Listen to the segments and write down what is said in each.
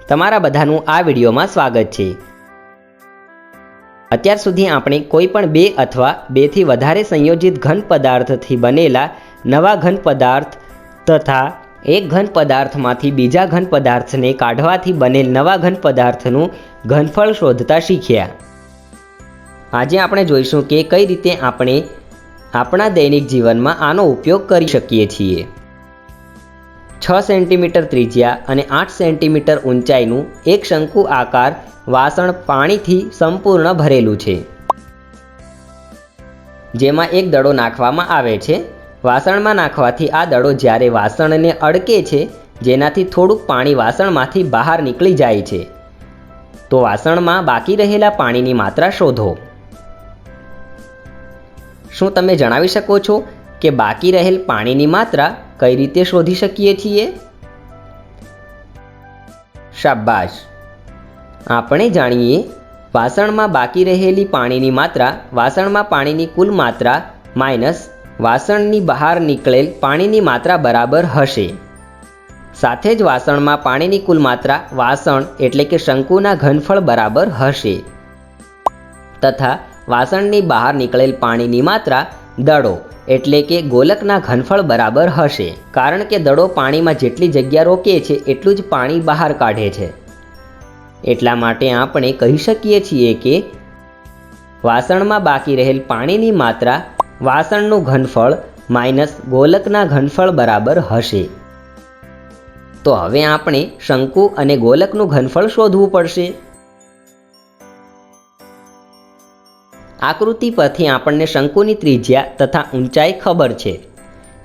તમારા બધાનું આ વિડીયોમાં સ્વાગત છે। અત્યાર સુધી આપણે કોઈ પણ બે અથવા બેથી વધારે સંયોજિત ઘન પદાર્થથી બનેલા નવા ઘન પદાર્થ તથા એક ઘન પદાર્થમાંથી બીજા ઘન પદાર્થને કાઢવાથી બનેલ નવા ઘન પદાર્થનું ઘનફળ શોધતા શીખ્યા। આજે આપણે જોઈશું કે કઈ રીતે આપણે આપણા દૈનિક જીવનમાં આનો ઉપયોગ કરી શકીએ છીએ। 6 સેન્ટીમીટર ત્રિજ્યા અને 8 સેન્ટીમીટર ઊંચાઈનું એક શંકુ આકાર વાસણ પાણીથી સંપૂર્ણ ભરેલું છે, જેમાં એક દડો નાખવામાં આવે છે। વાસણમાં નાખવાથી આ દડો જ્યારે વાસણને અડકે છે, જેનાથી થોડુંક પાણી વાસણમાંથી બહાર નીકળી જાય છે, તો વાસણમાં બાકી રહેલા પાણીની માત્રા શોધો। શું તમે જણાવી શકો છો કે બાકી રહેલ પાણીની માત્રા કઈ રીતે શોધી શકીએ છીએ? શાબાશ! આપણે જાણીએ, વાસણમાં બાકી રહેલી પાણીની માત્રા વાસણમાં પાણીની કુલ માત્રા માઇનસ વાસણની બહાર નીકળેલ પાણીની માત્રા બરાબર હશે। સાથે જ વાસણમાં પાણીની કુલ માત્રા વાસણ એટલે કે શંકુના ઘનફળ બરાબર હશે તથા વાસણની બહાર નીકળેલ પાણીની માત્રા દડો એટલે કે ગોલકના ઘનફળ બરાબર હશે, કારણ કે દડો પાણીમાં જેટલી જગ્યા રોકે છે એટલું જ પાણી બહાર કાઢે છે। એટલા માટે આપણે કહી શકીએ છીએ કે વાસણમાં બાકી રહેલ પાણીની માત્રા વાસણનું ઘનફળ માઇનસ ગોલકના ઘનફળ બરાબર હશે। તો હવે આપણે શંકુ અને ગોલકનું ઘનફળ શોધવું પડશે। આકૃતિ પરથી આપણને શંકુની ત્રિજ્યા તથા ઊંચાઈ ખબર છે,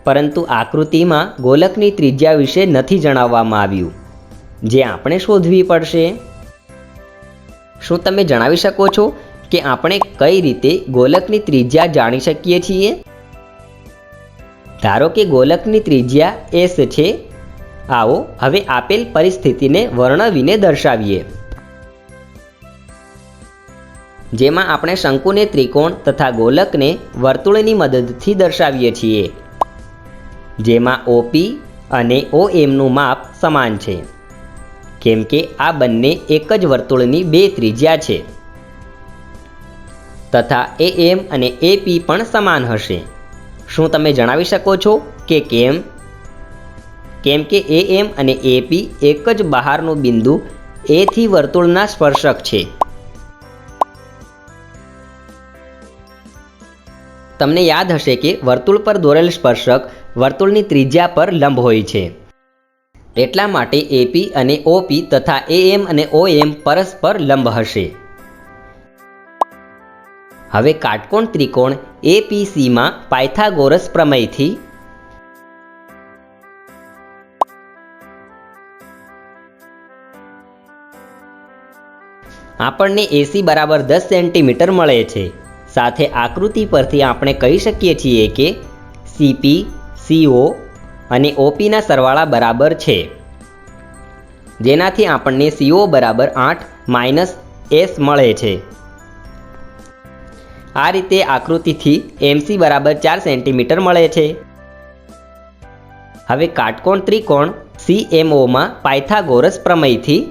પરંતુ આકૃતિમાં ગોલકની ત્રિજ્યા વિશે નથી જણાવવામાં આવ્યું, જે આપણે શોધવી પડશે। શું તમે જણાવી શકો છો કે આપણે કઈ રીતે ગોલકની ત્રિજ્યા જાણી શકીએ છીએ? ધારો કે ગોલકની ત્રિજ્યા S છે। આવો હવે આપેલ પરિસ્થિતિને વર્ણવીને દર્શાવીએ, જેમાં આપણે શંકુને ત્રિકોણ તથા ગોલકને વર્તુળની મદદથી દર્શાવીએ છીએ, જેમાં OP અને OMનું માપ સમાન છે, કેમ કે આ બંને એક જ વર્તુળની બે ત્રિજ્યા છે તથા AM અને AP પણ સમાન હશે। શું તમે જણાવી શકો છો કે કેમ? કેમ કે AM અને AP એક જ બહારનું બિંદુ A થી વર્તુળના સ્પર્શક છે। તમને યાદ હશે કે વર્તુળ પર દોરેલ સ્પર્શક વર્તુળની ત્રિજ્યા પર લંબ હોય છે, એટલા માટે AP અને OP તથા AM અને OM પરસ્પર લંબ હશે। હવે કાટકોણ ત્રિકોણ APCમાં પાયથાગોરસ પ્રમેયથી આપણને AC બરાબર 10 સેન્ટીમીટર મળે છે। સાથે આકૃતિ પરથી આપણે કહી શકીએ છીએ કે CP, CO અને OPના સરવાળા બરાબર છે, જેનાથી આપણને CO બરાબર 8 માઇનસ S મળે છે। આ રીતે આકૃતિથી MC બરાબર 4 સેન્ટીમીટર મળે છે। હવે કાટકોણ ત્રિકોણ CMOમાં પાયથાગોરસ પ્રમેયથી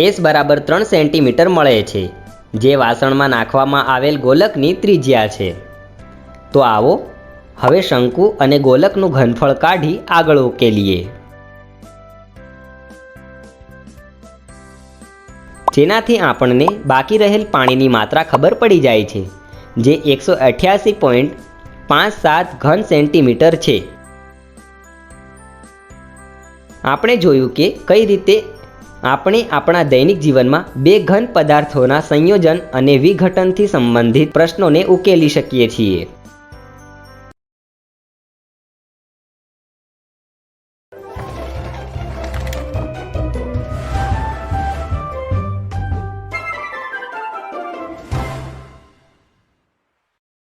S બરાબર 3 સેન્ટીમીટર મળે છે, જે વાસણમાં નાખવામાં આવેલ ગોલકની ત્રિજ્યા છે। તો આવો હવે શંકુ અને ગોલકનું ઘનફળ કાઢી આગળ ઉકેલીએ, જેનાથી આપણને બાકી રહેલ પાણીની માત્રા ખબર પડી જાય છે, જે 188.57 ઘન સેન્ટીમીટર છે। આપણે જોયું કે કઈ રીતે આપણે આપણા દૈનિક જીવનમાં બે ઘન પદાર્થોના સંયોજન અને વિઘટનથી સંબંધિત પ્રશ્નોને ઉકેલી શકીએ છીએ।